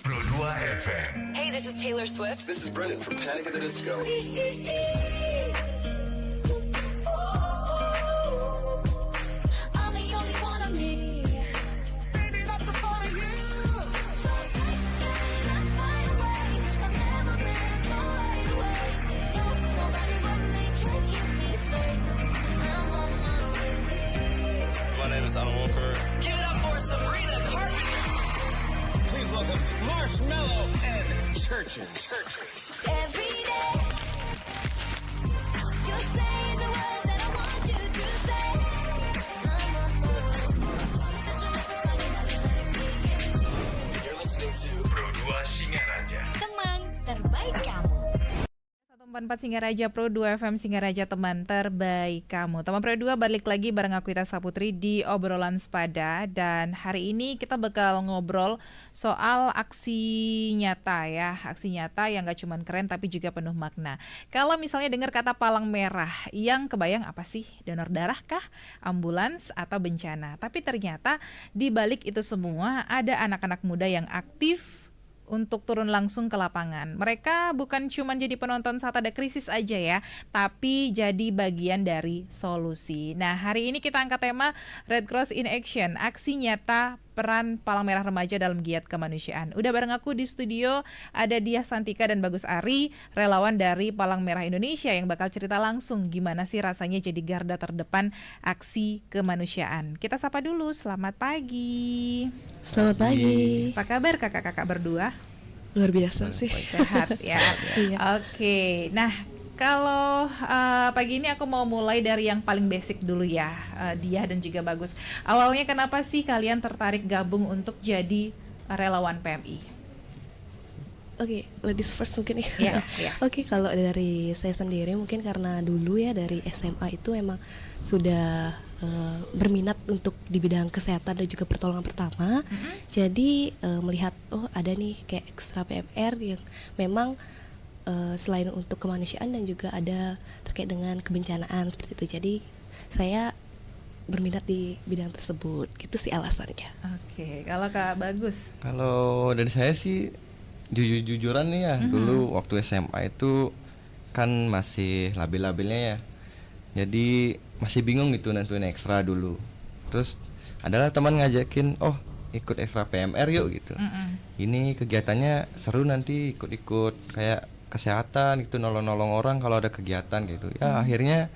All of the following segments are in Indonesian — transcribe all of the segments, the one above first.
Pro 2 FM. Hey, this is Taylor Swift. This is Brennan from Panic at the Disco. I'm the only one of me. Baby, that's the part of you. So take me, let's fly away. I've never been so wide awake. No, nobody but me can keep me safe. I'm on my way. My name is Alan Walker. Give it up for Sabrina Carpenter. Please welcome Marshmello and Churches. Every day, you say the words that I want you to say. I'm on my way. Such a lover, I never let me in. You're listening to Pro 2 Singaraja. Teman terbaik kamu. 144 Singaraja Pro 2 FM Singaraja, teman terbaik kamu. Teman Pro 2 balik lagi bareng aku Ita Saputri di obrolan sepada. Dan hari ini kita bakal ngobrol soal aksi nyata ya. Aksi nyata yang gak cuman keren tapi juga penuh makna. Kalau misalnya dengar kata palang merah, yang kebayang apa sih? Donor darah kah? Ambulans atau bencana? Tapi ternyata di balik itu semua ada anak-anak muda yang aktif untuk turun langsung ke lapangan. Mereka bukan cuma jadi penonton saat ada krisis aja ya, tapi jadi bagian dari solusi. Nah, hari ini kita angkat tema Red Cross in Action, aksi nyata peran Palang Merah Remaja dalam giat kemanusiaan. Udah bareng aku di studio ada Diah Santika dan Bagus Ari, relawan dari Palang Merah Indonesia yang bakal cerita langsung gimana sih rasanya jadi garda terdepan aksi kemanusiaan. Kita sapa dulu, selamat pagi. Selamat pagi. Apa kabar kakak-kakak berdua? Luar biasa sih. Sehat ya. Iya. Oke, nah kalau pagi ini aku mau mulai dari yang paling basic dulu ya, Diah dan juga Bagus. Awalnya kenapa sih kalian tertarik gabung untuk jadi relawan PMI? Oke, ladies first mungkin ya. Iya, iya. Oke, kalau dari saya sendiri mungkin karena dulu ya dari SMA itu emang sudah berminat untuk di bidang kesehatan dan juga pertolongan pertama. Jadi melihat ada nih kayak ekstra PMR yang memang selain untuk kemanusiaan dan juga ada terkait dengan kebencanaan seperti itu. Jadi saya berminat di bidang tersebut. Gitu sih alasannya. Oke, kalau Kak Bagus? Kalau dari saya sih jujur-jujuran nih ya, dulu waktu SMA itu kan masih labil-labilnya ya. Jadi masih bingung gitu nentuin ekstra dulu. Terus adalah teman ngajakin, ikut ekstra PMR yuk gitu. Ini kegiatannya seru, nanti ikut-ikut kayak kesehatan gitu, nolong-nolong orang kalau ada kegiatan gitu. Ya akhirnya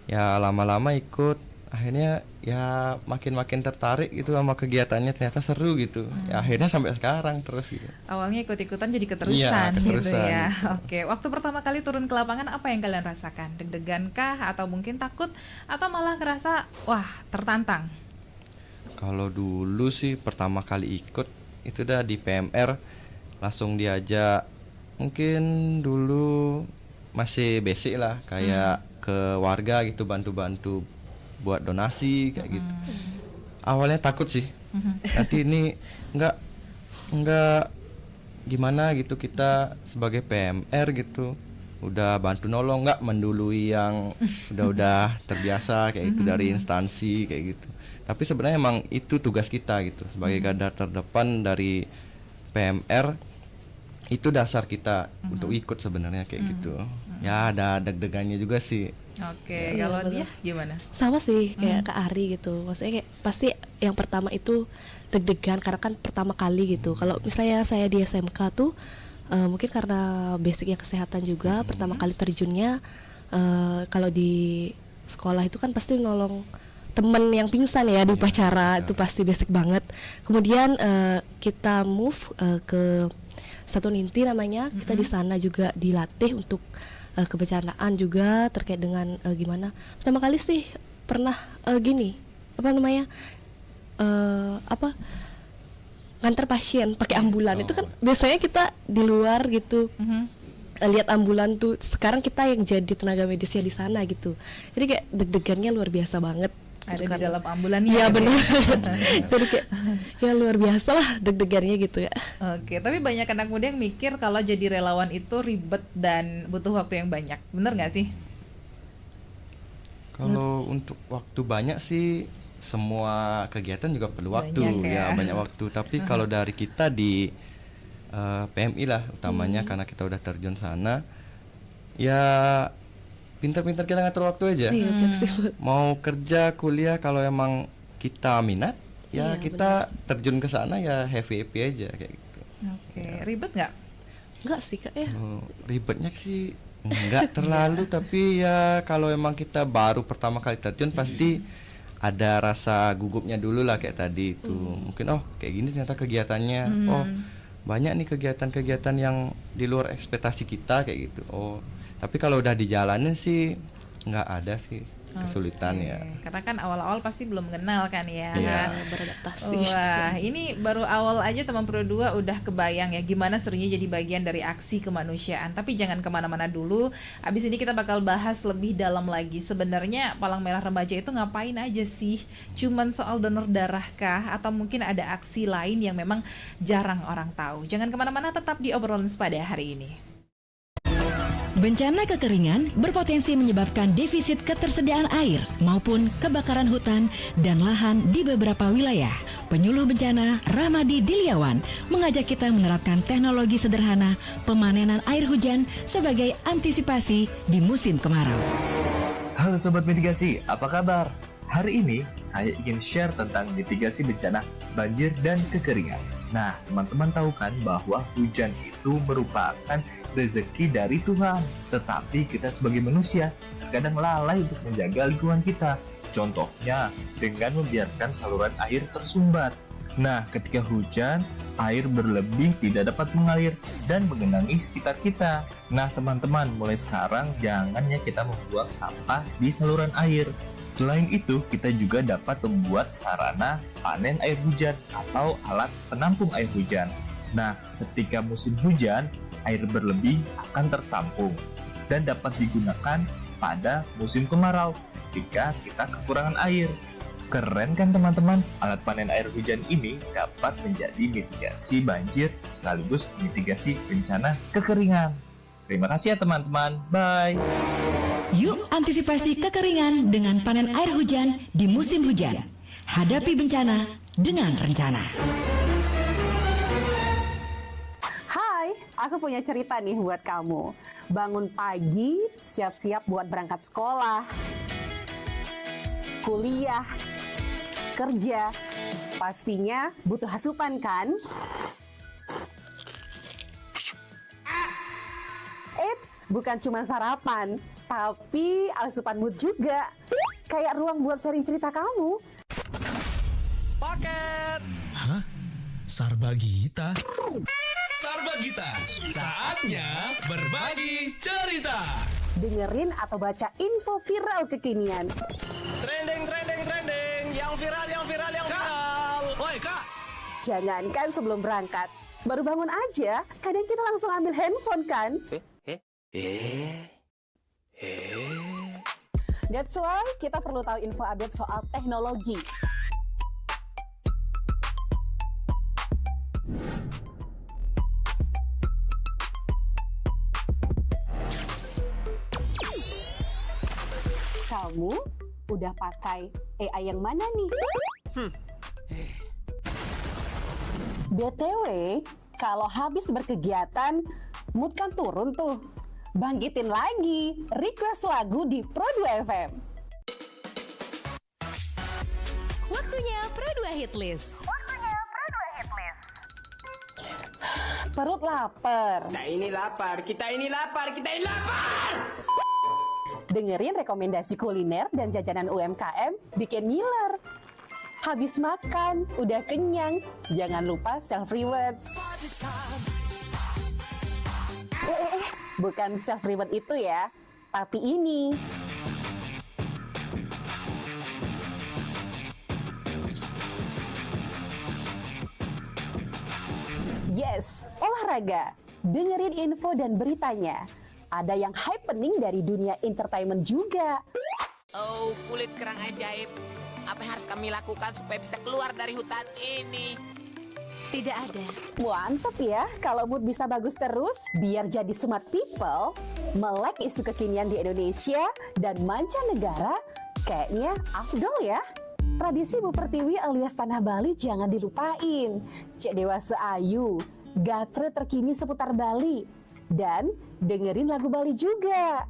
ya lama-lama ikut, akhirnya ya makin tertarik gitu sama kegiatannya, ternyata seru gitu. Ya akhirnya sampai sekarang terus gitu. Awalnya ikut-ikutan jadi keterusan, Iya, keterusan gitu ya. gitu. Oke, waktu pertama kali turun ke lapangan apa yang kalian rasakan? Deg-degan kah atau mungkin takut atau malah ngerasa wah tertantang? Kalau dulu sih pertama kali ikut itu dah di PMR langsung diajak, mungkin dulu masih basic lah kayak ke warga gitu, bantu-bantu buat donasi kayak gitu. Awalnya takut sih. Nanti ini enggak gimana gitu, kita sebagai PMR gitu udah bantu nolong, enggak mendului yang udah terbiasa kayak gitu dari instansi kayak gitu. Tapi sebenarnya emang itu tugas kita gitu sebagai garda terdepan dari PMR. Itu dasar kita untuk ikut sebenarnya kayak gitu. Ya ada deg-degannya juga sih. Oke, Iya, kalau betul. dia gimana? Sama sih kayak Kak Ari gitu. Maksudnya kayak pasti yang pertama itu deg-degan karena kan pertama kali gitu. Kalau misalnya saya di SMK tuh mungkin karena basicnya kesehatan juga, pertama kali terjunnya kalau di sekolah itu kan pasti nolong temen yang pingsan ya di upacara, itu pasti basic banget. Kemudian kita move ke Satu Ninti namanya. Kita di sana juga dilatih untuk kebencanaan juga terkait dengan gimana. Pertama kali sih pernah gini, nganter pasien pakai ambulan. Itu kan biasanya kita di luar gitu. Lihat ambulan tuh, sekarang kita yang jadi tenaga medisnya di sana gitu. Jadi kayak deg-degannya luar biasa banget. Ada gitu di kan. dalam ambulannya. Iya gitu benar. ya? Jadi kayak ya luar biasa lah deg-degannya gitu ya. Oke, tapi banyak anak muda yang mikir kalau jadi relawan itu ribet dan butuh waktu yang banyak. Bener nggak sih? Kalau untuk waktu banyak sih semua kegiatan juga perlu waktu Banyak ya. banyak waktu. Tapi kalau dari kita di PMI lah utamanya karena kita udah terjun sana. Ya pintar-pintar kita ngatur waktu aja. Iya, fleksibel. Mau kerja, kuliah kalau emang kita minat, ya Iya, kita terjun ke sana ya happy aja kayak gitu. Oke, ribet nggak? Enggak sih Kak ya. Ribetnya sih enggak terlalu tapi ya kalau emang kita baru pertama kali terjun pasti ada rasa gugupnya dulu lah kayak tadi itu. Mungkin kayak gini ternyata kegiatannya. Oh, banyak nih kegiatan-kegiatan yang di luar ekspektasi kita kayak gitu. Oh, tapi kalau udah dijalanin sih nggak ada sih kesulitan ya. Karena kan awal-awal pasti belum mengenal kan ya. Iya. Beradaptasi. Wah, ini baru awal aja teman Pro 2 udah kebayang ya gimana serunya jadi bagian dari aksi kemanusiaan. Tapi jangan kemana-mana dulu. Abis ini kita bakal bahas lebih dalam lagi. Sebenarnya Palang Merah Remaja itu ngapain aja sih? Cuman soal donor darah kah? Atau mungkin ada aksi lain yang memang jarang orang tahu? Jangan kemana-mana, tetap di obrolan sepada hari ini. Bencana kekeringan berpotensi menyebabkan defisit ketersediaan air maupun kebakaran hutan dan lahan di beberapa wilayah. Penyuluh bencana Ramadi Diliawan mengajak kita menerapkan teknologi sederhana pemanenan air hujan sebagai antisipasi di musim kemarau. Halo Sobat Mitigasi, apa kabar? Hari ini saya ingin share tentang mitigasi bencana banjir dan kekeringan. Nah, teman-teman tahu kan bahwa hujan itu merupakan rezeki dari Tuhan. Tetapi kita sebagai manusia terkadang lalai untuk menjaga lingkungan kita. Contohnya dengan membiarkan saluran air tersumbat. Nah, ketika hujan, air berlebih tidak dapat mengalir dan menggenangi sekitar kita. Nah, teman-teman, mulai sekarang jangan ya kita membuang sampah di saluran air. Selain itu, kita juga dapat membuat sarana panen air hujan atau alat penampung air hujan. Nah, ketika musim hujan, air berlebih akan tertampung dan dapat digunakan pada musim kemarau ketika kita kekurangan air. Keren kan teman-teman? Alat panen air hujan ini dapat menjadi mitigasi banjir sekaligus mitigasi bencana kekeringan. Terima kasih ya teman-teman. Bye. Yuk antisipasi kekeringan dengan panen air hujan di musim hujan. Hadapi bencana dengan rencana. Hai, aku punya cerita nih buat kamu. Bangun pagi, siap-siap buat berangkat sekolah, kuliah, kerja. Pastinya butuh asupan kan? Eits, bukan cuma sarapan, tapi asupan mood juga. Kayak ruang buat sharing cerita kamu. Paket. Hah? Sarbagita? Sarbagita, saatnya berbagi cerita. Dengerin atau baca info viral kekinian. Trending, yang viral. Woi kak. Jangankan sebelum berangkat, baru bangun aja, kadang kita langsung ambil handphone kan? That's why kita perlu tahu info update soal teknologi. Kamu udah pakai AI yang mana nih? BTW, kalau habis berkegiatan, mood kan turun tuh. Bangkitin lagi, request lagu di Pro 2 FM. Waktunya Pro 2 Hitlist. Perut lapar. Kita ini lapar. Dengerin rekomendasi kuliner dan jajanan UMKM bikin ngiler. Habis makan, udah kenyang, jangan lupa self-reward. Bukan self-reward itu ya, tapi ini. Yes, olahraga. Dengerin info dan beritanya. Ada yang happening dari dunia entertainment juga. Oh, kulit kerang ajaib. Apa yang harus kami lakukan supaya bisa keluar dari hutan ini? Tidak ada. Mantap ya, kalau mood bisa bagus terus, biar jadi smart people, melek isu kekinian di Indonesia dan mancanegara, kayaknya afdol ya. Tradisi Bu Pertiwi alias Tanah Bali jangan dilupain. Cek Dewasa Ayu, gatre terkini seputar Bali. Dan dengerin lagu Bali juga.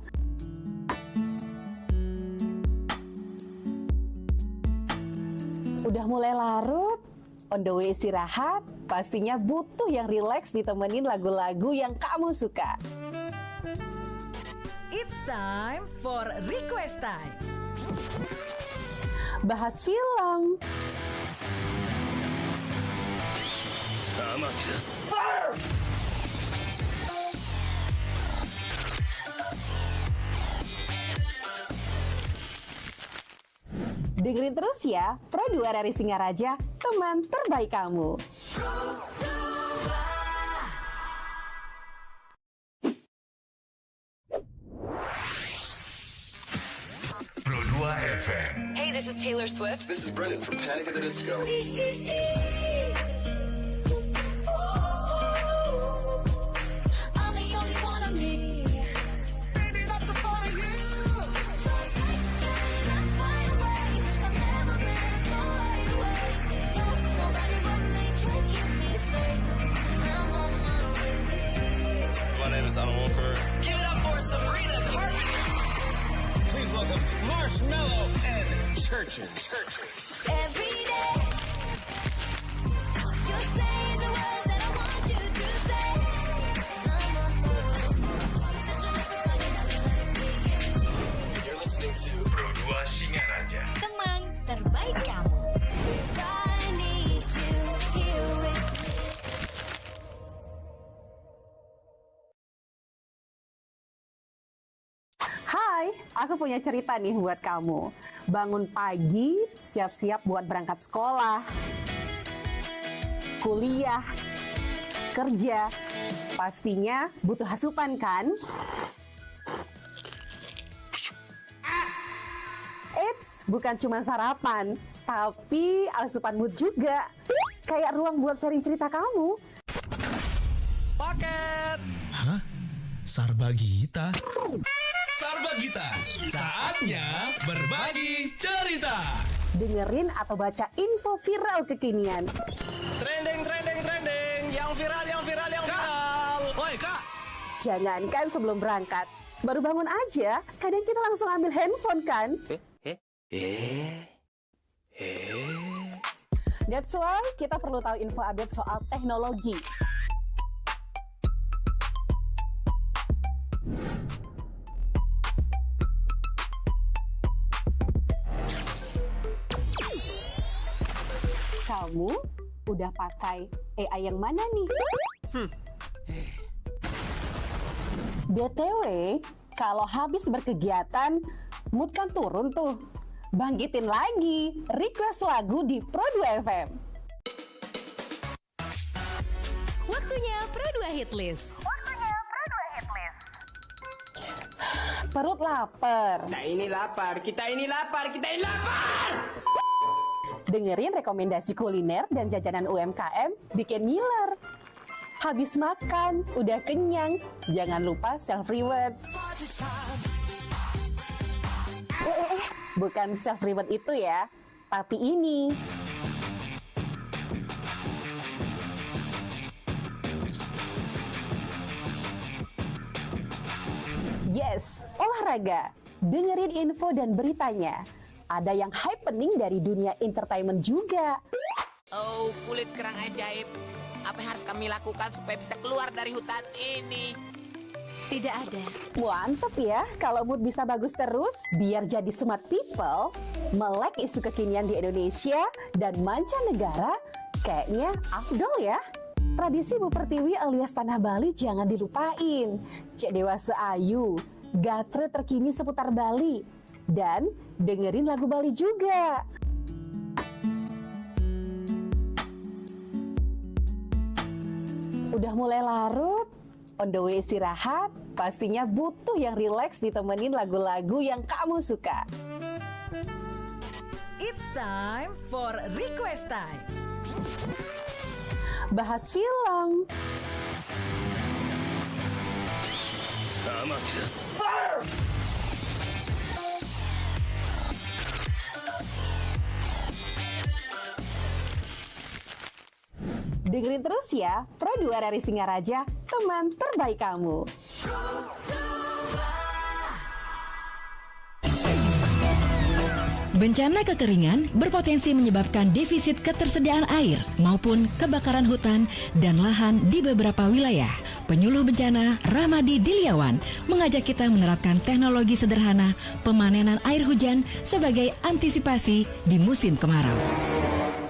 Udah mulai larut, on the way istirahat, pastinya butuh yang rileks ditemenin lagu-lagu yang kamu suka. It's time for request time. Bahas film, dengerin terus ya, Pro 2 RRI Singaraja, teman terbaik kamu. Pro 2 FM. Hey, this is Taylor Swift. This is Brendan from Panic at the Disco. I'm the only one of me. Baby, that's the part of you. So take that fight away. I've never been so wide awake. No, nobody but me can keep me safe. I'm on my way. My name is Alan Walker. Give it up for Sabrina Carpenter. Please welcome Marshmello and Churches. Every day, you say the words that I want you to say. I'm on my way. Searching everybody never let me in. You're listening to Pro 2 Singaraja. Teman terbaik kamu. 'Cause I need you here with me. Hai, aku punya cerita nih buat kamu. Bangun pagi, siap-siap buat berangkat sekolah, kuliah, kerja. Pastinya butuh asupan kan? Eits, bukan cuma sarapan, tapi asupan mood juga. Kayak ruang buat sharing cerita kamu. Paket. Hah? Sarbagita? Sarbagita, saatnya berbagi cerita. Dengerin atau baca info viral kekinian. Trending, yang viral. Woi, Kak. Jangankan sebelum berangkat, baru bangun aja, kadang kita langsung ambil handphone kan? That's why kita perlu tahu info update soal teknologi. Kamu udah pakai AI yang mana nih? BTW, kalau habis berkegiatan, mood kan turun tuh. Bangkitin lagi, request lagu di Pro 2 FM. Waktunya Pro 2 Hit List. Perut lapar. Kita ini lapar. Dengerin rekomendasi kuliner dan jajanan UMKM bikin ngiler. Habis makan, udah kenyang, jangan lupa self-reward. Bukan self-reward itu ya, tapi ini. Yes, olahraga. Dengerin info dan beritanya. Ada yang happening dari dunia entertainment juga. Oh, kulit kerang ajaib. Apa yang harus kami lakukan supaya bisa keluar dari hutan ini? Tidak ada. Mantep ya, kalau mood bisa bagus terus, biar jadi smart people, melek isu kekinian di Indonesia dan mancanegara, kayaknya afdol ya. Tradisi Bu Pertiwi alias Tanah Bali jangan dilupain. Cek Dewasa Ayu, gatre terkini seputar Bali. Dan dengerin lagu Bali juga. Udah mulai larut, on the way istirahat, pastinya butuh yang rileks ditemenin lagu-lagu yang kamu suka. It's time for request time. Bahas film, dengerin terus ya Pro 2 dari Singaraja, teman terbaik kamu. Bencana kekeringan berpotensi menyebabkan defisit ketersediaan air maupun kebakaran hutan dan lahan di beberapa wilayah. Penyuluh bencana Ramadi Diliawan mengajak kita menerapkan teknologi sederhana pemanenan air hujan sebagai antisipasi di musim kemarau.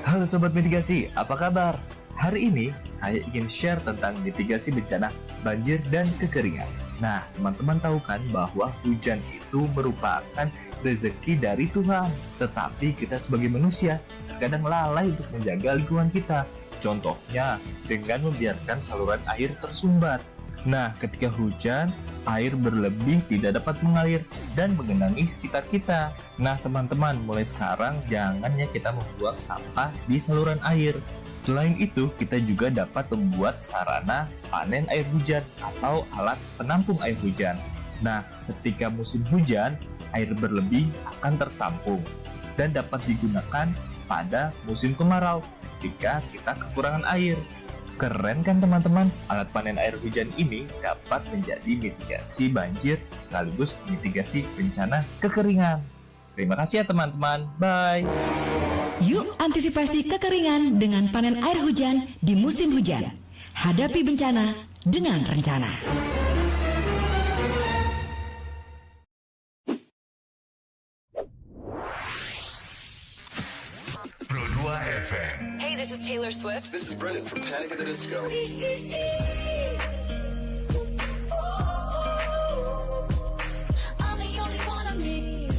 Halo Sobat Mitigasi, apa kabar? Hari ini saya ingin share tentang mitigasi bencana banjir dan kekeringan. Nah, teman-teman tahu kan bahwa hujan itu merupakan rezeki dari Tuhan. Tetapi kita sebagai manusia terkadang lalai untuk menjaga lingkungan kita. Contohnya dengan membiarkan saluran air tersumbat. Nah, ketika hujan, air berlebih tidak dapat mengalir dan menggenangi sekitar kita. Nah, teman-teman, mulai sekarang jangan ya kita membuang sampah di saluran air. Selain itu, kita juga dapat membuat sarana panen air hujan atau alat penampung air hujan. Nah, ketika musim hujan, air berlebih akan tertampung dan dapat digunakan pada musim kemarau ketika kita kekurangan air. Keren kan teman-teman? Alat panen air hujan ini dapat menjadi mitigasi banjir sekaligus mitigasi bencana kekeringan. Terima kasih ya teman-teman. Bye. Yuk antisipasi kekeringan dengan panen air hujan di musim hujan. Hadapi bencana dengan rencana. Pro 2 FM. Hey, this is Taylor Swift. This is Brendan from Panic at the Disco. I'm the only one of me.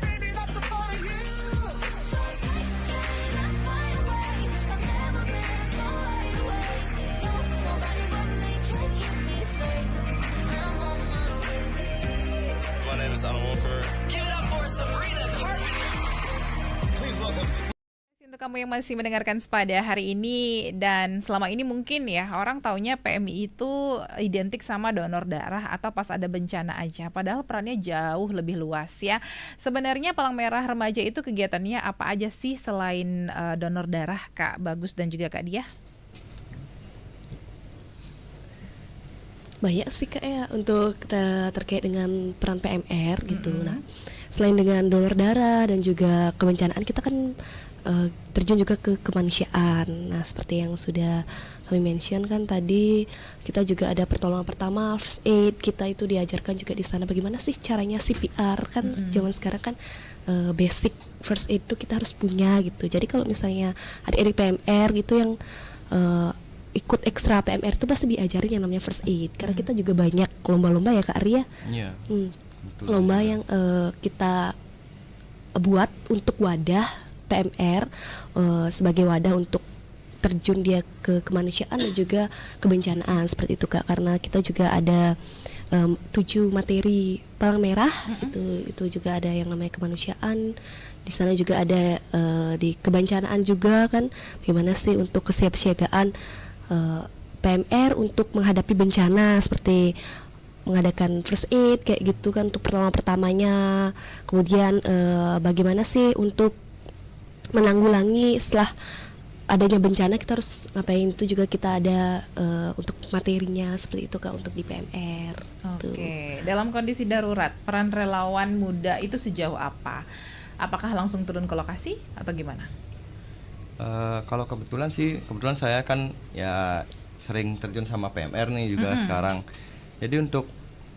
Baby, that's the part of you. So take me far away. I've never been so wide awake. No, nobody but me can keep me safe. I'm on my way. My name is Alan Walker. Give it up for Sabrina Carpenter. Please welcome. Untuk kamu yang masih mendengarkan Sepada hari ini, dan selama ini mungkin ya orang taunya PMI itu identik sama donor darah atau pas ada bencana aja, padahal perannya jauh lebih luas ya. Sebenarnya Palang Merah Remaja itu kegiatannya apa aja sih selain donor darah, Kak Bagus dan juga Kak Diah? Banyak sih Kak ya untuk terkait dengan peran PMR gitu. Nah, selain dengan donor darah dan juga kebencanaan, kita kan terjun juga ke kemanusiaan. Nah, seperti yang sudah kami mention kan tadi, kita juga ada pertolongan pertama, first aid. Kita itu diajarkan juga di sana bagaimana sih caranya CPR kan. Zaman sekarang kan basic first aid itu kita harus punya gitu. Jadi kalau misalnya adik-adik PMR gitu yang ikut ekstra PMR itu pasti diajarin yang namanya first aid, karena kita juga banyak lomba-lomba ya Kak Arya. Iya. Lomba yang kita buat untuk wadah PMR, sebagai wadah untuk terjun dia ke kemanusiaan dan juga kebencanaan seperti itu Kak. Karena kita juga ada 7 materi Palang Merah, itu juga ada yang namanya kemanusiaan. Di sana juga ada di kebencanaan juga kan, bagaimana sih untuk kesiapsiagaan PMR untuk menghadapi bencana, seperti mengadakan first aid kayak gitu kan untuk pertolongan pertamanya. Kemudian bagaimana sih untuk menanggulangi setelah adanya bencana, kita harus ngapain, itu juga kita ada untuk materinya seperti itu Kak untuk di PMR. Oke, dalam kondisi darurat peran relawan muda itu sejauh apa? Apakah langsung turun ke lokasi atau gimana? Kalau kebetulan saya kan ya sering terjun sama PMR nih juga sekarang. Jadi untuk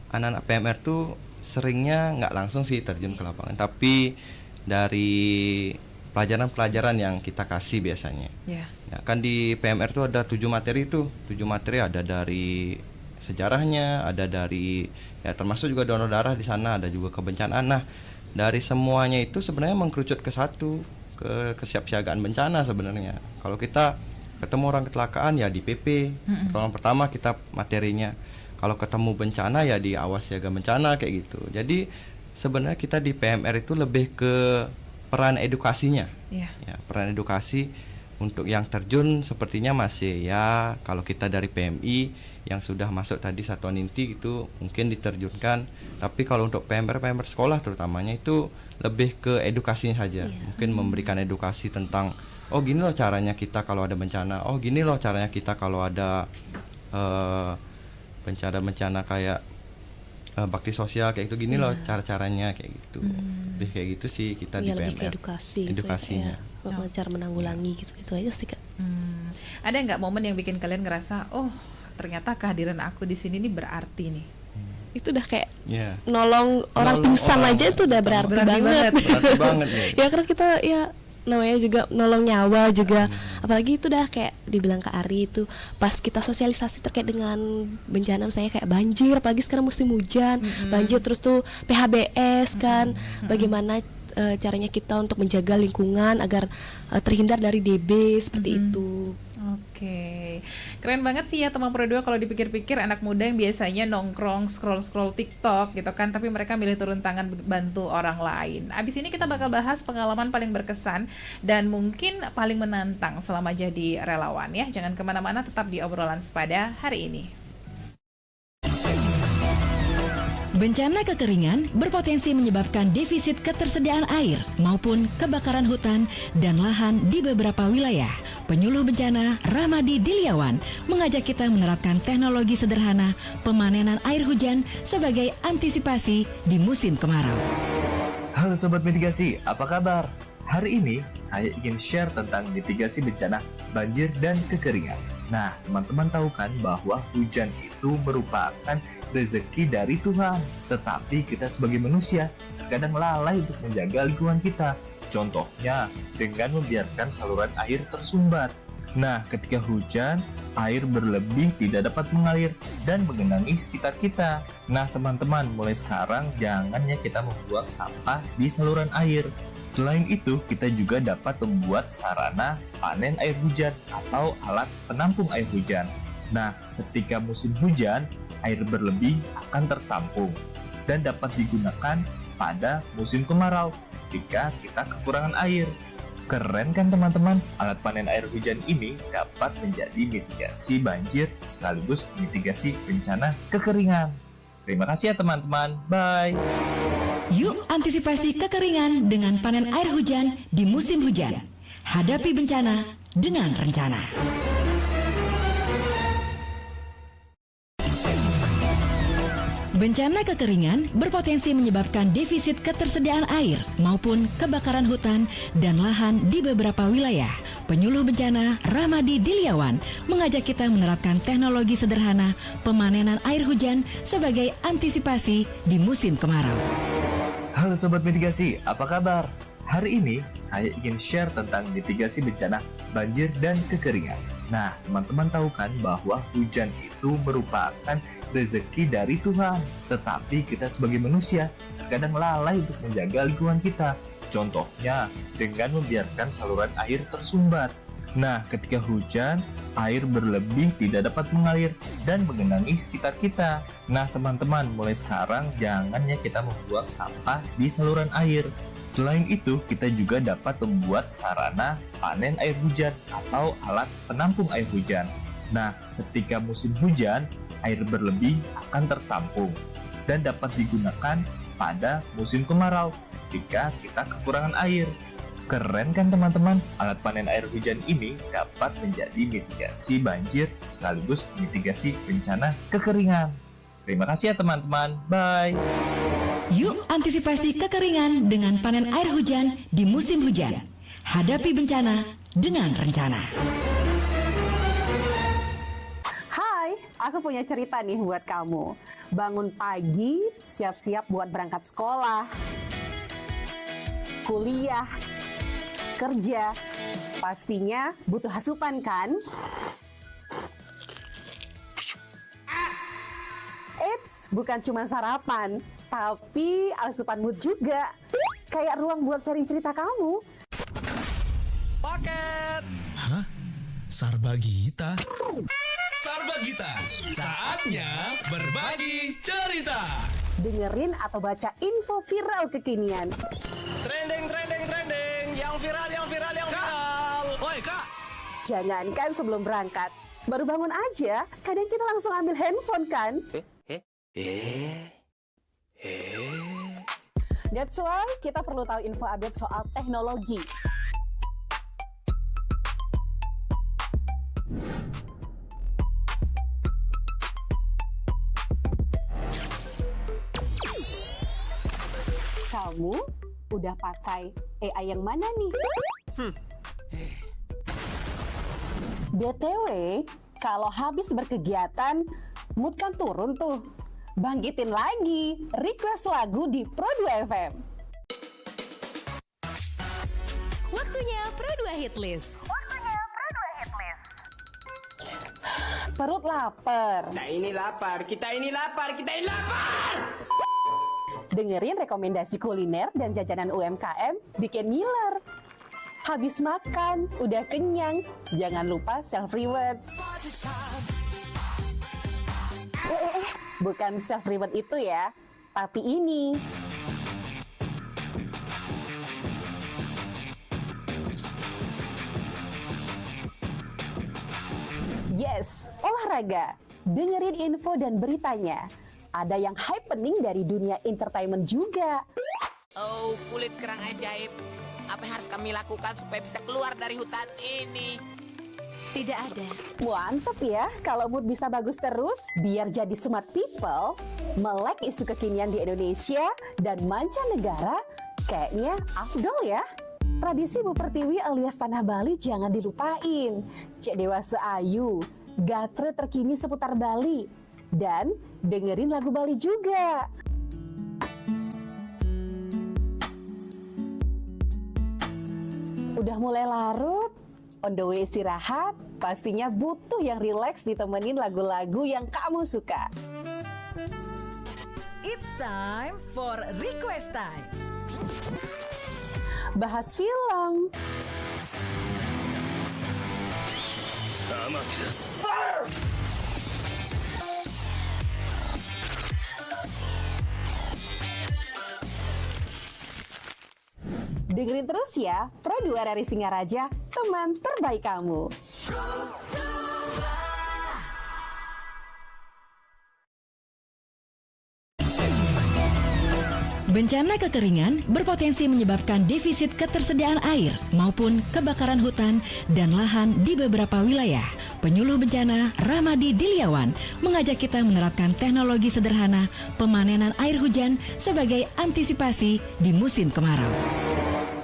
anak-anak PMR tuh seringnya nggak langsung sih terjun ke lapangan, tapi dari pelajaran-pelajaran yang kita kasih biasanya. Ya, kan di PMR tuh ada 7 materi tuh. 7 materi ada dari sejarahnya, ada dari ya termasuk juga donor darah di sana, ada juga kebencanaan. Nah, dari semuanya itu sebenarnya mengkerucut ke satu, ke kesiapsiagaan bencana sebenarnya. Kalau kita ketemu orang kecelakaan ya di PP, pertolongan pertama kita materinya. Kalau ketemu bencana ya di awas siaga bencana kayak gitu. Jadi sebenarnya kita di PMR itu lebih ke peran edukasinya, ya, peran edukasi untuk yang terjun sepertinya masih ya kalau kita dari PMI yang sudah masuk tadi satuan inti itu mungkin diterjunkan, tapi kalau untuk PMR sekolah terutamanya itu lebih ke edukasinya saja, mungkin memberikan edukasi tentang oh gini loh caranya kita kalau ada bencana, oh gini loh caranya kita kalau ada bencana kayak bakti sosial kayak itu, gini loh cara-caranya kayak gitu. Lebih kayak gitu sih kita di lebih PMR. ke edukasi Edukasinya. gitu ya, cara menanggulangi gitu, itu aja sih Kak. Ada nggak momen yang bikin kalian ngerasa, oh ternyata kehadiran aku di sini nih berarti nih? Itu udah kayak Yeah. nolong orang pingsan aja itu udah berarti banget. Berarti banget nih. Ya karena kita ya namanya juga nolong nyawa juga. Apalagi itu udah kayak dibilang Kak Ari itu pas kita sosialisasi terkait dengan bencana misalnya kayak banjir, apalagi sekarang musim hujan, banjir terus tuh PHBS kan. Bagaimana caranya kita untuk menjaga lingkungan agar terhindar dari DB seperti itu. Oke, keren banget sih ya teman Pro 2 kalau dipikir-pikir anak muda yang biasanya nongkrong scroll TikTok gitu kan, tapi mereka milih turun tangan bantu orang lain. Abis ini kita bakal bahas pengalaman paling berkesan dan mungkin paling menantang selama jadi relawan ya. Jangan kemana-mana, tetap di obrolan sepada hari ini. Bencana kekeringan berpotensi menyebabkan defisit ketersediaan air maupun kebakaran hutan dan lahan di beberapa wilayah. Penyuluh bencana Ramadi Diliawan mengajak kita menerapkan teknologi sederhana pemanenan air hujan sebagai antisipasi di musim kemarau. Halo Sobat Mitigasi, apa kabar? Hari ini saya ingin share tentang mitigasi bencana banjir dan kekeringan. Nah, teman-teman tahu kan bahwa hujan itu merupakan rezeki dari Tuhan. Tetapi kita sebagai manusia terkadang lalai untuk menjaga lingkungan kita. Contohnya dengan membiarkan saluran air tersumbat. Nah, ketika hujan, air berlebih tidak dapat mengalir dan menggenangi sekitar kita. Nah, teman-teman, mulai sekarang jangan ya kita membuang sampah di saluran air. Selain itu, kita juga dapat membuat sarana panen air hujan atau alat penampung air hujan. Nah, ketika musim hujan, air berlebih akan tertampung dan dapat digunakan pada musim kemarau ketika kita kekurangan air. Keren kan teman-teman? Alat panen air hujan ini dapat menjadi mitigasi banjir sekaligus mitigasi bencana kekeringan. Terima kasih ya teman-teman. Bye. Yuk antisipasi kekeringan dengan panen air hujan di musim hujan. Hadapi bencana dengan rencana. Bencana kekeringan berpotensi menyebabkan defisit ketersediaan air maupun kebakaran hutan dan lahan di beberapa wilayah. Penyuluh bencana Ramadi Diliawan mengajak kita menerapkan teknologi sederhana pemanenan air hujan sebagai antisipasi di musim kemarau. Halo Sobat Mitigasi, apa kabar? Hari ini saya ingin share tentang mitigasi bencana banjir dan kekeringan. Nah, teman-teman tahu kan bahwa hujan itu merupakan rezeki dari Tuhan. Tetapi kita sebagai manusia terkadang lalai untuk menjaga lingkungan kita. Contohnya dengan membiarkan saluran air tersumbat. Nah, ketika hujan, air berlebih tidak dapat mengalir dan menggenangi sekitar kita. Nah, teman-teman, mulai sekarang jangan ya kita membuang sampah di saluran air. Selain itu, kita juga dapat membuat sarana panen air hujan atau alat penampung air hujan. Nah, ketika musim hujan, air berlebih akan tertampung dan dapat digunakan pada musim kemarau ketika kita kekurangan air. Keren kan teman-teman? Alat panen air hujan ini dapat menjadi mitigasi banjir sekaligus mitigasi bencana kekeringan. Terima kasih ya teman-teman. Bye. Yuk antisipasi kekeringan dengan panen air hujan di musim hujan. Hadapi bencana dengan rencana. Hai, aku punya cerita nih buat kamu. Bangun pagi, siap-siap buat berangkat sekolah, kuliah, kerja. Pastinya butuh asupan kan? Eits, bukan cuma sarapan, tapi asupan mood juga. Kayak ruang buat sharing cerita kamu. Paket. Hah? Sarbagita? Sarbagita, saatnya berbagi cerita. Dengerin atau baca info viral kekinian. Trending, yang viral. Woi kak. Jangankan sebelum berangkat, baru bangun aja, kadang kita langsung ambil handphone kan? That's why kita perlu tahu info update soal teknologi. Kamu udah pakai AI yang mana nih? BTW, kalau habis berkegiatan, mood kan turun tuh. Bangkitin lagi, request lagu di Pro 2 FM. Waktunya Pro 2 Hit List. Perut lapar. Kita ini lapar, kita ini lapar, kita ini lapar! Dengerin rekomendasi kuliner dan jajanan UMKM bikin ngiler. Habis makan, udah kenyang, jangan lupa self-reward. Bukan self-reward itu ya, tapi ini. Yes, olahraga. Dengerin info dan beritanya. Ada yang happening dari dunia entertainment juga. Oh, kulit kerang ajaib. Apa yang harus kami lakukan supaya bisa keluar dari hutan ini? Tidak ada. Mantep ya, kalau mood bisa bagus terus, biar jadi smart people, melek isu kekinian di Indonesia dan mancanegara, kayaknya afdol ya. Tradisi Bu Pertiwi alias Tanah Bali jangan dilupain. Cek Dewasa Ayu, gatre terkini seputar Bali. Dan dengerin lagu Bali juga. Udah mulai larut, on the way istirahat, pastinya butuh yang rileks ditemenin lagu-lagu yang kamu suka. It's time for Request Time. Bahas film. Dengerin terus ya, Pro 2 dari Singaraja, teman terbaik kamu. Bencana kekeringan berpotensi menyebabkan defisit ketersediaan air maupun kebakaran hutan dan lahan di beberapa wilayah. Penyuluh bencana Ramadi Diliawan mengajak kita menerapkan teknologi sederhana pemanenan air hujan sebagai antisipasi di musim kemarau.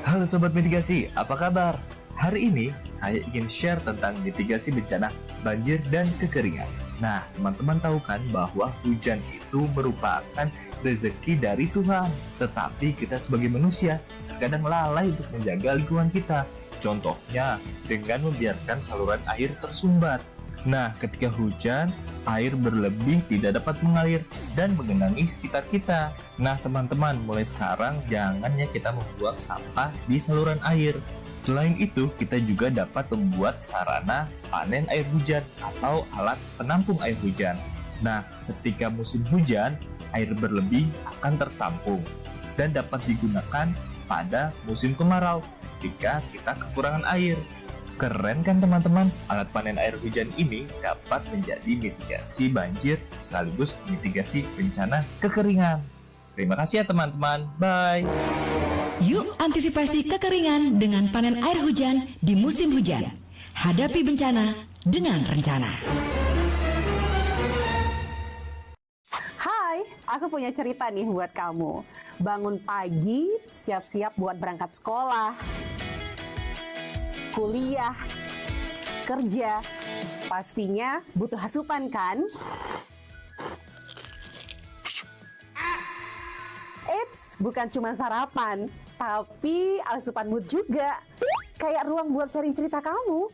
Halo Sobat Mitigasi, apa kabar? Hari ini saya ingin share tentang mitigasi bencana banjir dan kekeringan. Nah, teman-teman tahu kan bahwa hujan itu merupakan rezeki dari Tuhan. Tetapi kita sebagai manusia terkadang lalai untuk menjaga lingkungan kita. Contohnya dengan membiarkan saluran air tersumbat. Nah, ketika hujan, air berlebih tidak dapat mengalir dan menggenangi sekitar kita. Nah, teman-teman, mulai sekarang jangan ya kita membuang sampah di saluran air. Selain itu, kita juga dapat membuat sarana panen air hujan atau alat penampung air hujan. Nah, ketika musim hujan, air berlebih akan tertampung dan dapat digunakan pada musim kemarau ketika kita kekurangan air. Keren kan teman-teman? Alat panen air hujan ini dapat menjadi mitigasi banjir sekaligus mitigasi bencana kekeringan. Terima kasih ya teman-teman. Bye. Yuk antisipasi kekeringan dengan panen air hujan di musim hujan. Hadapi bencana dengan rencana. Hai, aku punya cerita nih buat kamu. Bangun pagi, siap-siap buat berangkat sekolah, kuliah, kerja. Pastinya butuh asupan kan? Eits, bukan cuma sarapan, tapi asupan mood juga. Kayak ruang buat sharing cerita kamu.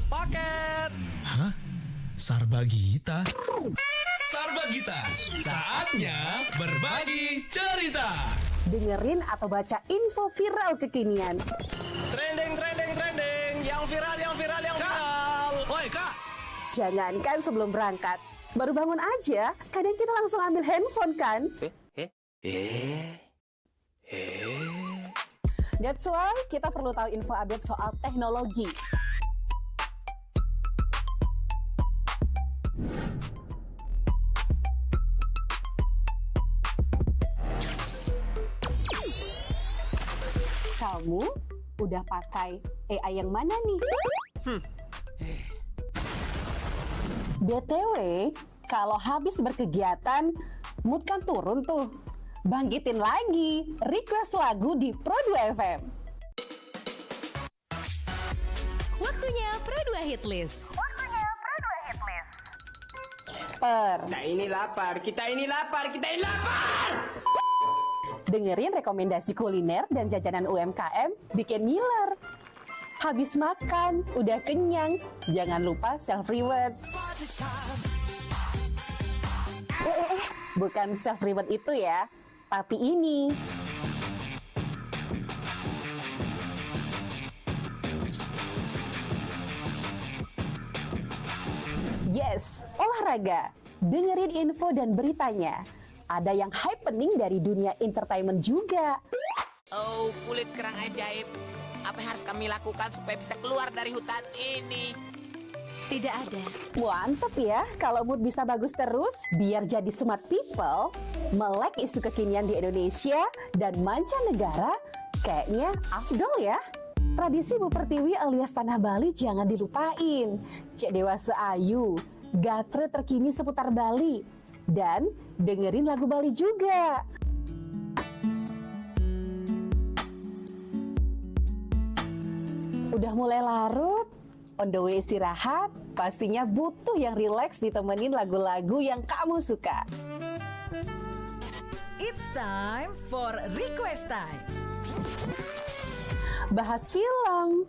Paket! Hah? Sarbagita? Sarbagita, saatnya berbagi cerita. Dengerin atau baca info viral kekinian. Trending, yang viral, yang viral. Woi, Kak! Jangankan sebelum berangkat, baru bangun aja, kadang kita langsung ambil handphone kan? That's why kita perlu tahu info update soal teknologi. Kamu udah pakai AI yang mana nih? BTW, kalau habis berkegiatan, mood kan turun tuh. Bangkitin lagi, request lagu di Pro 2 FM. Waktunya Pro 2 Hit List. Kita ini lapar, kita ini lapar, kita ini lapar! Dengerin rekomendasi kuliner dan jajanan UMKM bikin ngiler. Habis makan, udah kenyang, jangan lupa self-reward. Bukan self-reward itu ya, tapi ini. Yes, olahraga. Dengerin info dan beritanya. Ada yang happening dari dunia entertainment juga. Oh, kulit kerang ajaib. Apa yang harus kami lakukan supaya bisa keluar dari hutan ini? Tidak ada. Mantep ya, kalau mood bisa bagus terus, biar jadi smart people, melek isu kekinian di Indonesia dan mancanegara, kayaknya afdol ya. Tradisi Bu Pertiwi alias Tanah Bali jangan dilupain. Cek Dewasa Ayu, gatre terkini seputar Bali. Dan dengerin lagu Bali juga. Udah mulai larut, on the way istirahat, pastinya butuh yang rileks ditemenin lagu-lagu yang kamu suka. It's time for Request Time. Bahas film,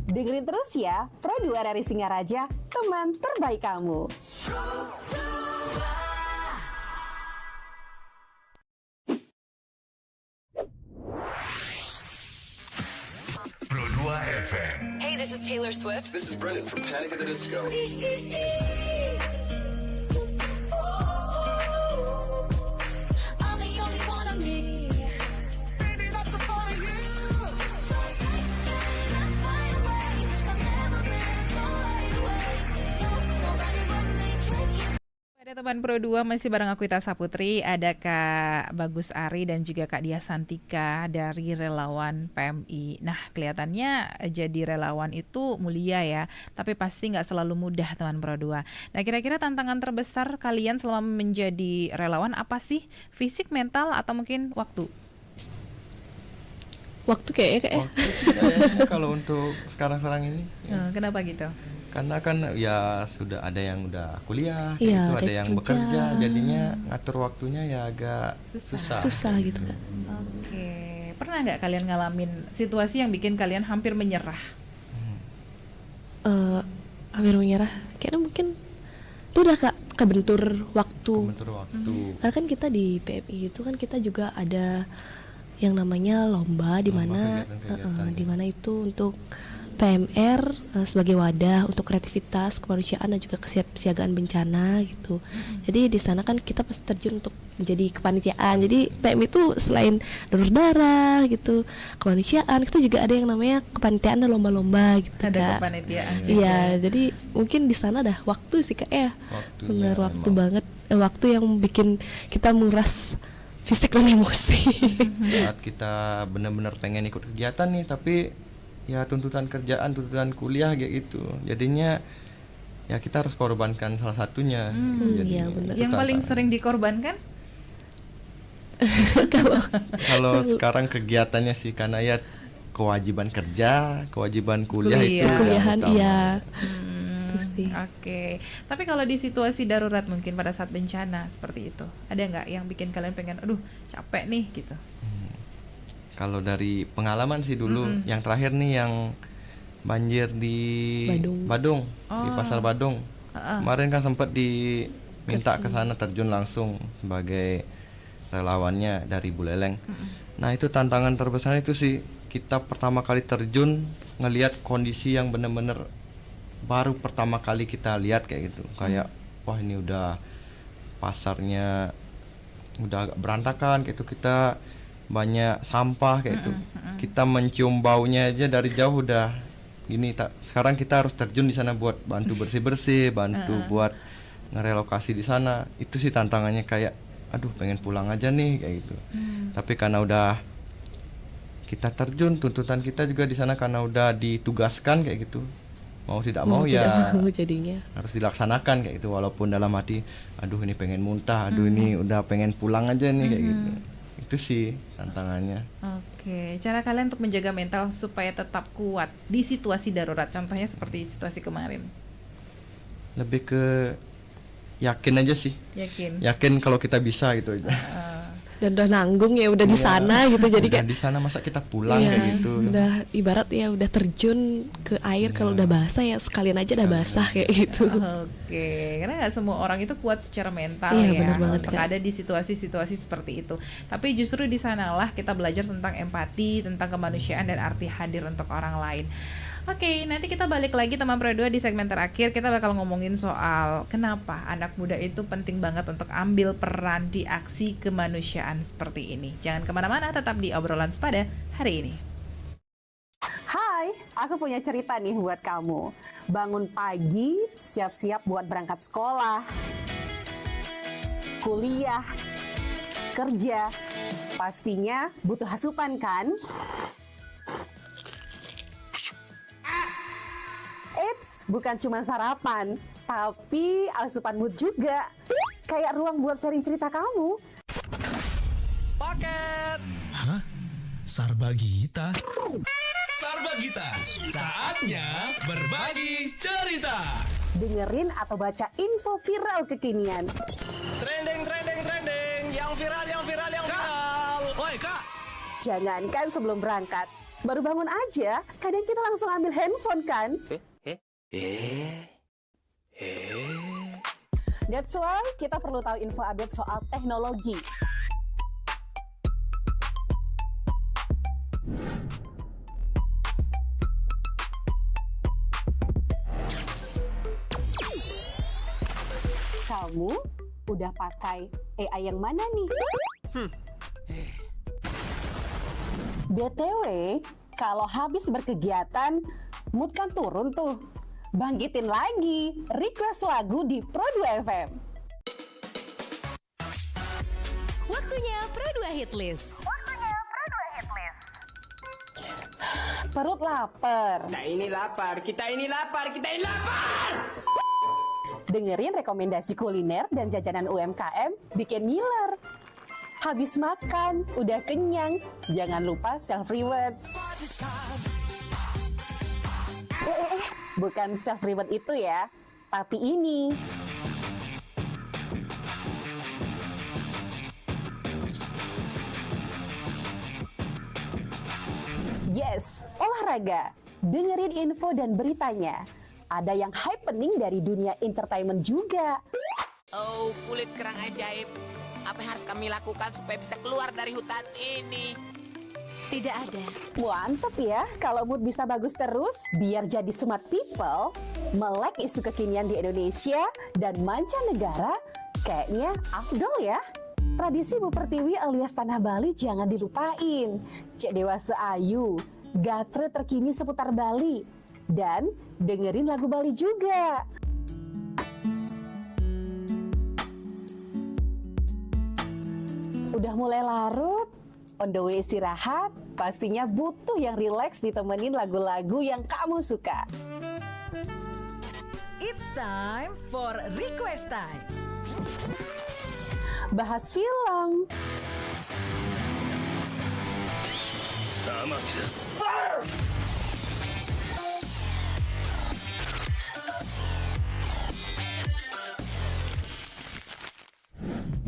dengerin terus ya, Pro 2 dari Singaraja, teman terbaik kamu. Pro 2 FM. Hey, this is Taylor Swift. This is Brennan from Panic at the Disco. I'm the only one of me. Baby, that's the part of you. So take let's fly away. I've never been so wide awake. No, nobody but me can keep. Pada teman Pro 2 masih bareng aku Ita Saputri, ada Kak Bagus Ari dan juga Kak Dia Santika dari relawan PMI. Nah, kelihatannya jadi relawan itu mulia ya, tapi pasti nggak selalu mudah teman Pro 2. Nah, kira-kira tantangan terbesar kalian selama menjadi relawan apa sih? Fisik, mental, atau mungkin waktu? Waktu kayaknya Waktu sih kayaknya kalau untuk sekarang-sekarang ini. Kenapa gitu? Karena kan ya sudah ada yang udah kuliah, Iya, gitu, ada ada yang kerja. bekerja, jadinya ngatur waktunya ya agak Susah gitu kan. Oke, pernah nggak kalian ngalamin situasi yang bikin kalian hampir menyerah? Hampir menyerah. Kayaknya mungkin itu udah kebentur waktu. Karena kan kita di PMI itu kan kita juga ada yang namanya lomba di mana di mana itu untuk PMR sebagai wadah untuk kreativitas, kemanusiaan dan juga kesiapsiagaan bencana gitu. Jadi di sana kan kita pasti terjun untuk menjadi kepanitiaan. Jadi PMI itu selain donor darah gitu, kemanusiaan, kita juga ada yang namanya kepanitiaan dan lomba-lomba gitu. Ada kepanitiaan juga. Iya, jadi mungkin di sana dah waktu sih Kak ya. Benar waktu banget. Waktu yang bikin kita menguras fisik dan emosi. Saat kita benar-benar pengen ikut kegiatan nih, tapi ya tuntutan kerjaan, tuntutan kuliah kayak gitu. Jadinya ya kita harus korbankan salah satunya. Iya benar. Yang paling sering dikorbankan? Kalau sekarang kegiatannya sih karena ya kewajiban kerja, kewajiban kuliah itu kuliahan iya. Oke. Tapi kalau di situasi darurat mungkin pada saat bencana seperti itu, ada nggak yang bikin kalian pengen, aduh capek nih gitu? Kalau dari pengalaman sih dulu, yang terakhir nih yang banjir di Badung, di Pasar Badung. Kemarin kan sempat diminta ke sana terjun langsung sebagai relawannya dari Buleleng. Nah itu tantangan terbesar itu sih, kita pertama kali terjun ngelihat kondisi yang benar-benar baru pertama kali kita lihat kayak gitu. Kayak wah ini udah pasarnya udah agak berantakan kayak itu, kita banyak sampah kayak itu. Kita mencium baunya aja dari jauh udah gini sekarang kita harus terjun di sana buat bantu bersih-bersih, bantu buat ngerelokasi di sana. Itu sih tantangannya, kayak aduh pengen pulang aja nih kayak gitu. Tapi karena udah kita terjun, tuntutan kita juga di sana karena udah ditugaskan kayak gitu, mau tidak mau ya jadinya harus dilaksanakan kayak gitu, walaupun dalam hati aduh ini pengen muntah, aduh ini udah pengen pulang aja nih kayak gitu. Itu sih tantangannya. Oke, cara kalian untuk menjaga mental supaya tetap kuat di situasi darurat, contohnya seperti situasi kemarin? Lebih ke yakin aja sih. Yakin kalau kita bisa gitu aja. Dan udah nanggung ya, udah di sana gitu, jadi kayak di sana masa kita pulang kayak gitu. Udah ibarat ya udah terjun ke air, kalau udah basah ya sekalian aja udah basah kayak gitu. Oke, karena nggak semua orang itu kuat secara mental benar banget, untuk ada di situasi-situasi seperti itu. Tapi justru di sanalah kita belajar tentang empati, tentang kemanusiaan dan arti hadir untuk orang lain. Oke, nanti kita balik lagi teman Pro 2 di segmen terakhir. Kita bakal ngomongin soal kenapa anak muda itu penting banget untuk ambil peran di aksi kemanusiaan seperti ini. Jangan kemana-mana, tetap di obrolan sepada hari ini. Hai, aku punya cerita nih buat kamu. Bangun pagi, siap-siap buat berangkat sekolah, kuliah, kerja. Pastinya butuh asupan kan? Eits, bukan cuma sarapan, tapi asupan mood juga. Kayak ruang buat sharing cerita kamu. Paket. Hah? Sarbagita? Sarbagita, saatnya berbagi cerita. Dengerin atau baca info viral kekinian. Trending, yang viral. Woi, Kak. Jangankan sebelum berangkat, baru bangun aja, kadang kita langsung ambil handphone kan? That's why kita perlu tahu info update soal teknologi. Kamu udah pakai AI yang mana nih? BTW, kalau habis berkegiatan, mood kan turun tuh. Bangkitin lagi, request lagu di Pro 2 FM. Waktunya Pro 2 Hitlist. Perut lapar. Kita ini lapar. Dengerin rekomendasi kuliner dan jajanan UMKM bikin ngiler. Habis makan, udah kenyang, jangan lupa self-reward. Bukan self-reward itu ya, tapi ini. Yes, olahraga. Dengerin info dan beritanya. Ada yang happening dari dunia entertainment juga. Oh, kulit kerang ajaib. Apa yang harus kami lakukan supaya bisa keluar dari hutan ini? Tidak ada. Mantep ya, kalau mood bisa bagus terus, biar jadi smart people, melek isu kekinian di Indonesia dan mancanegara, kayaknya afdol ya. Tradisi Bu Pertiwi alias Tanah Bali jangan dilupain. Cek dewasa ayu, gatre terkini seputar Bali, dan dengerin lagu Bali juga. Udah mulai larut, on the way istirahat, pastinya butuh yang rileks ditemenin lagu-lagu yang kamu suka. It's time for Request Time. Bahas film.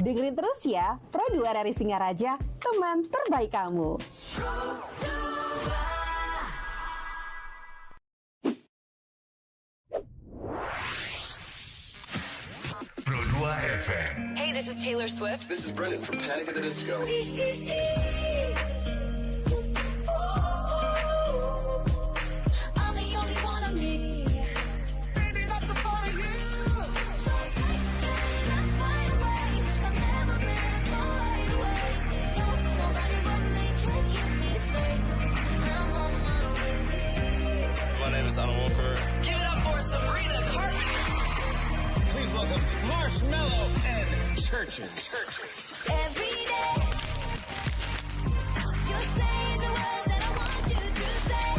Dengerin terus ya, Pro 2 dari Singaraja, teman terbaik kamu. Pro 2 FM. Hey, this is Taylor Swift. This is Brendan from Panic at the Disco. I'm the only one of me. Baby, that's the part of you. So take that's wide away. I've never been so wide away. No, nobody but me can keep me safe. I'm on my way. My name is is Alan Walker. Give it up for Sabrina Carpenter. Please welcome Marshmello and Churches. Every day, you're saying the words that I want you to say.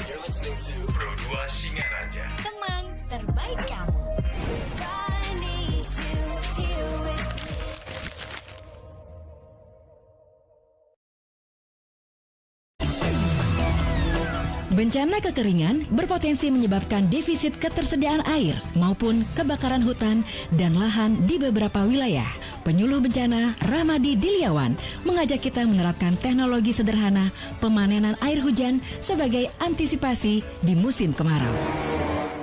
You're listening to Pro 2 Singaraja. Teman terbaik kamu. I need you here with me. Bencana kekeringan berpotensi menyebabkan defisit ketersediaan air maupun kebakaran hutan dan lahan di beberapa wilayah. Penyuluh bencana Ramadi Diliawan mengajak kita menerapkan teknologi sederhana pemanenan air hujan sebagai antisipasi di musim kemarau.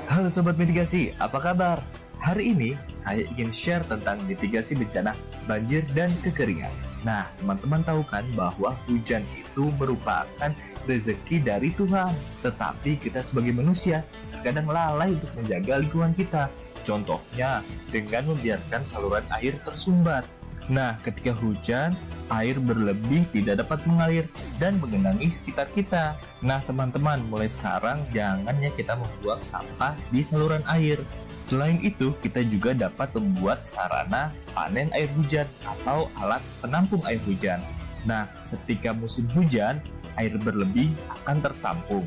Halo Sobat Mitigasi, apa kabar? Hari ini saya ingin share tentang mitigasi bencana banjir dan kekeringan. Nah, teman-teman tahu kan bahwa hujan itu merupakan rezeki dari Tuhan. Tetapi kita sebagai manusia terkadang lalai untuk menjaga lingkungan kita. Contohnya dengan membiarkan saluran air tersumbat. Nah, ketika hujan, air berlebih tidak dapat mengalir dan menggenangi sekitar kita. Nah, teman-teman, mulai sekarang jangan ya kita membuang sampah di saluran air. Selain itu, kita juga dapat membuat sarana panen air hujan atau alat penampung air hujan. Nah, ketika musim hujan, air berlebih akan tertampung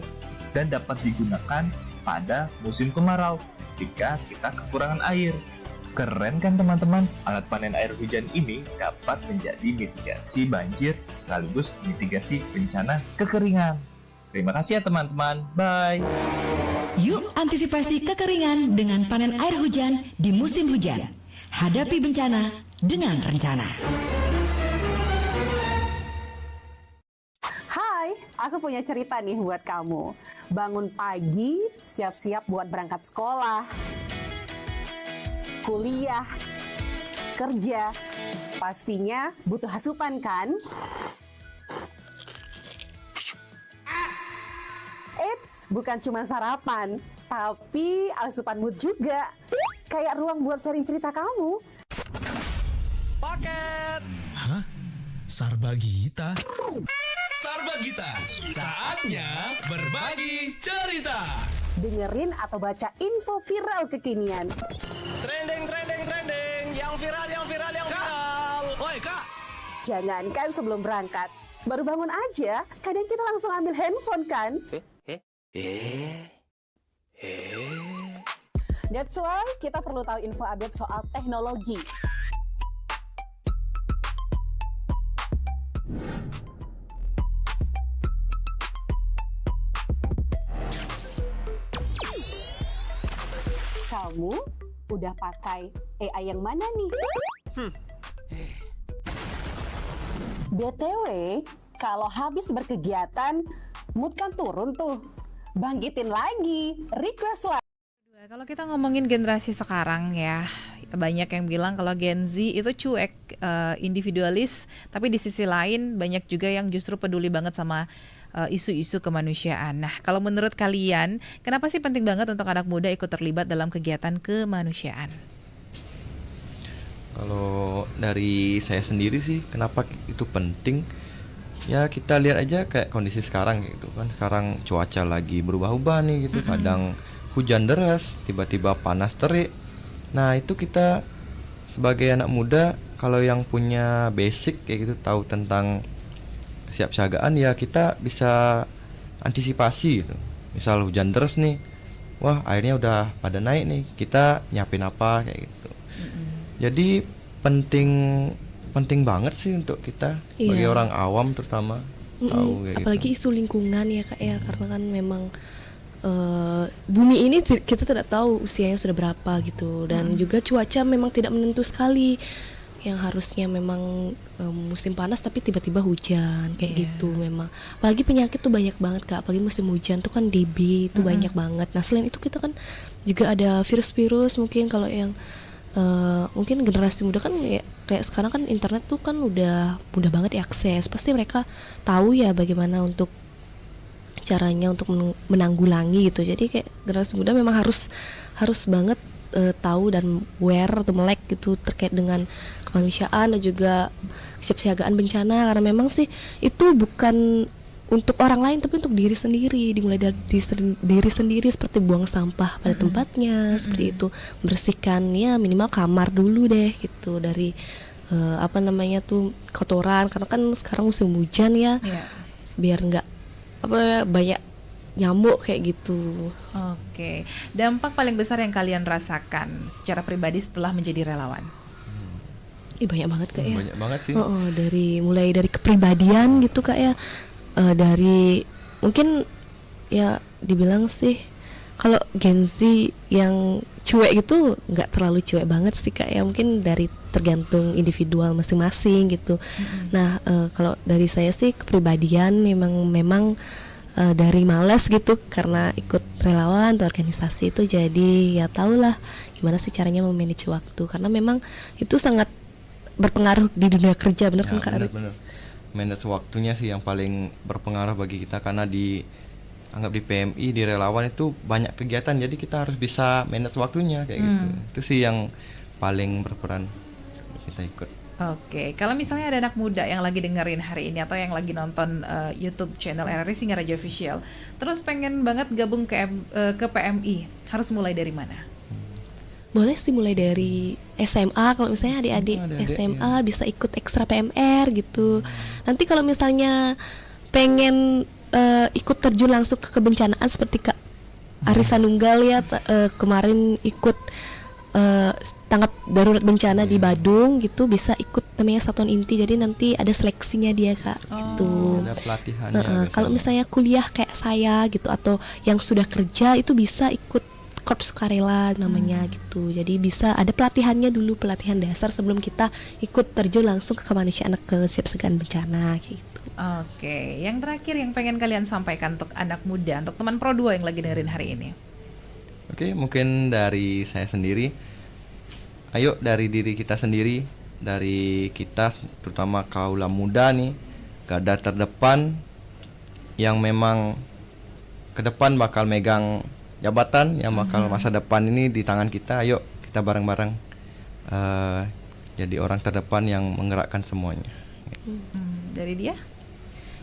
dan dapat digunakan pada musim kemarau ketika kita kekurangan air. Keren kan teman-teman? Alat panen air hujan ini dapat menjadi mitigasi banjir sekaligus mitigasi bencana kekeringan. Terima kasih ya teman-teman. Bye. Yuk antisipasi kekeringan dengan panen air hujan di musim hujan. Hadapi bencana dengan rencana. Hai, aku punya cerita nih buat kamu. Bangun pagi, siap-siap buat berangkat sekolah, kuliah, kerja. Pastinya butuh asupan kan? Eits, bukan cuma sarapan, tapi asupan mood juga. Kayak ruang buat sharing cerita kamu. Paket. Hah? Sarbagita? Sarbagita, saatnya berbagi cerita. Dengerin atau baca info viral kekinian. Trending, yang viral. Woi kak. Jangankan sebelum berangkat, baru bangun aja, kadang kita langsung ambil handphone kan? That's why kita perlu tahu info update soal teknologi. Kamu udah pakai AI yang mana nih? BTW, kalau habis berkegiatan, mood kan turun tuh. Bangkitin lagi, request lagi. Kalau kita ngomongin generasi sekarang ya, banyak yang bilang kalau Gen Z itu cuek, individualis, tapi di sisi lain banyak juga yang justru peduli banget sama isu-isu kemanusiaan. Nah, kalau menurut kalian, kenapa sih penting banget untuk anak muda ikut terlibat dalam kegiatan kemanusiaan? Kalau dari saya sendiri sih, kenapa itu penting? Ya kita lihat aja kayak kondisi sekarang gitu kan. Sekarang cuaca lagi berubah-ubah nih gitu. Kadang hujan deras, tiba-tiba panas terik. Nah itu kita sebagai anak muda, kalau yang punya basic kayak gitu, tahu tentang kesiapsiagaan, ya kita bisa antisipasi gitu. Misal hujan deras nih, wah airnya udah pada naik nih, kita nyiapin apa kayak gitu. Jadi penting banget sih untuk kita sebagai orang awam terutama tahu kayak apalagi gitu. isu lingkungan ya kak ya, karena kan memang bumi ini kita tidak tahu usianya sudah berapa gitu, dan juga cuaca memang tidak menentu sekali, yang harusnya memang musim panas tapi tiba-tiba hujan kayak gitu. Memang apalagi penyakit tuh banyak banget kak, apalagi musim hujan tuh kan DB itu banyak banget. Nah selain itu kita kan juga ada virus-virus, mungkin kalau yang mungkin generasi muda kan ya, kayak sekarang kan internet tuh kan udah mudah banget diakses, pasti mereka tahu ya bagaimana untuk caranya untuk menanggulangi gitu. Jadi kayak generasi muda memang harus banget tahu dan aware atau melek gitu terkait dengan kemanusiaan dan juga kesiapsiagaan bencana, karena memang sih itu bukan untuk orang lain tapi untuk diri sendiri, dimulai dari diri sendiri seperti buang sampah pada tempatnya, seperti itu, membersihkan ya minimal kamar dulu deh gitu dari kotoran, karena kan sekarang musim hujan ya, biar nggak banyak nyamuk kayak gitu. Oke, dampak paling besar yang kalian rasakan secara pribadi setelah menjadi relawan? Banyak banget Kak ya. Banyak banget sih. Mulai dari kepribadian gitu Kak ya. Dari mungkin ya dibilang sih kalau Gen Z yang cuek gitu nggak terlalu cuek banget sih Kak ya, mungkin dari tergantung individual masing-masing gitu. Nah kalau dari saya sih kepribadian memang dari malas gitu karena ikut relawan atau organisasi itu, jadi ya tahulah gimana sih caranya memanage waktu, karena memang itu sangat berpengaruh di dunia kerja, benar kan Kak Ari? Bener. Manage waktunya sih yang paling berpengaruh bagi kita, karena anggap di PMI, di relawan itu banyak kegiatan, jadi kita harus bisa manage waktunya kayak gitu. Itu sih yang paling berperan kita ikut. Oke, kalau misalnya ada anak muda yang lagi dengerin hari ini atau yang lagi nonton YouTube channel RRI Singaraja Official, terus pengen banget gabung ke PMI, harus mulai dari mana? Boleh sih mulai dari SMA, kalau misalnya adik-adik SMA bisa ikut ekstra PMR gitu. Nanti kalau misalnya pengen ikut terjun langsung ke kebencanaan seperti Kak Ari Sanunggal ya, kemarin ikut tanggap darurat bencana di Badung gitu, bisa ikut namanya Satuan Inti, jadi nanti ada seleksinya dia Kak gitu. Ada pelatihannya. Kalau misalnya kuliah kayak saya gitu atau yang sudah kerja itu bisa ikut Korps Sukarela namanya gitu. Jadi bisa ada pelatihannya dulu, pelatihan dasar sebelum kita ikut terjun langsung ke kemanusiaan, ke kesiapsiagaan bencana kayak gitu. Oke, yang terakhir yang pengen kalian sampaikan untuk anak muda, untuk teman Pro 2 yang lagi dengerin hari ini. Oke, mungkin dari saya sendiri, ayo dari diri kita sendiri, dari kita terutama kaula muda nih, garda terdepan yang memang ke depan bakal megang jabatan yang bakal masa depan ini di tangan kita. Ayo kita bareng-bareng jadi orang terdepan yang menggerakkan semuanya. Dari dia?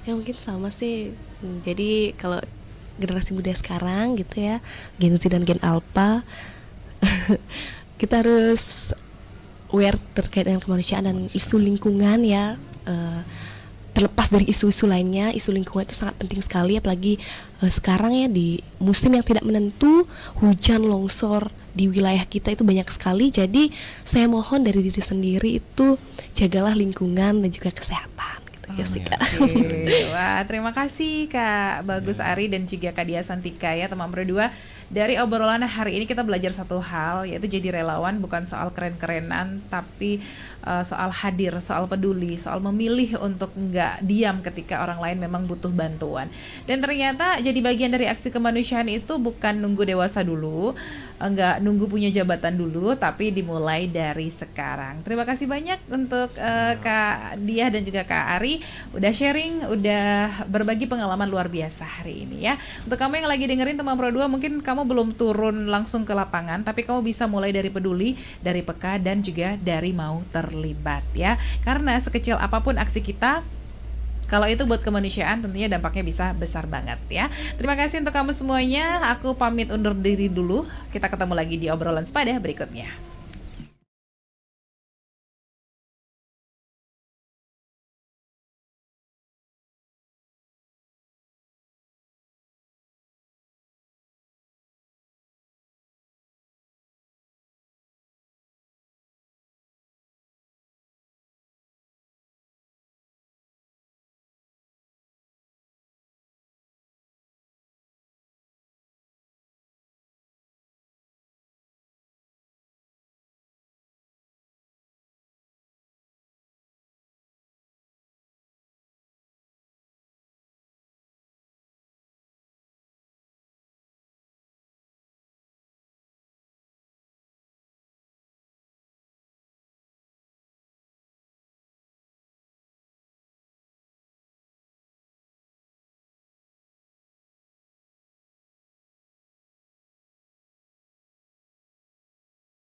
Ya mungkin sama sih. Jadi kalau generasi muda sekarang gitu ya, Gen Z dan Gen Alpha, kita harus aware terkait dengan kemanusiaan dan isu lingkungan ya. Terlepas dari isu-isu lainnya, isu lingkungan itu sangat penting sekali, apalagi sekarang ya di musim yang tidak menentu, hujan, longsor di wilayah kita itu banyak sekali. Jadi saya mohon dari diri sendiri itu jagalah lingkungan dan juga kesehatan gitu ya sih Kak. Wah, terima kasih Kak Bagus Ari dan juga Kak Dia Santika ya, teman Pro 2. Dari obrolan hari ini kita belajar satu hal, yaitu jadi relawan bukan soal keren-kerenan, tapi soal hadir, soal peduli, soal memilih untuk nggak diam ketika orang lain memang butuh bantuan. Dan ternyata jadi bagian dari aksi kemanusiaan itu bukan nunggu dewasa dulu, nggak nunggu punya jabatan dulu, tapi dimulai dari sekarang. Terima kasih banyak untuk Kak Dia dan juga Kak Ari udah sharing, udah berbagi pengalaman luar biasa hari ini ya. Untuk kamu yang lagi dengerin teman Pro 2, mungkin kamu belum turun langsung ke lapangan, tapi kamu bisa mulai dari peduli, dari peka, dan juga dari mau terlibat ya. Karena sekecil apapun aksi kita, kalau itu buat kemanusiaan tentunya dampaknya bisa besar banget ya. Terima kasih untuk kamu semuanya. Aku pamit undur diri dulu. Kita ketemu lagi di obrolan sepada berikutnya.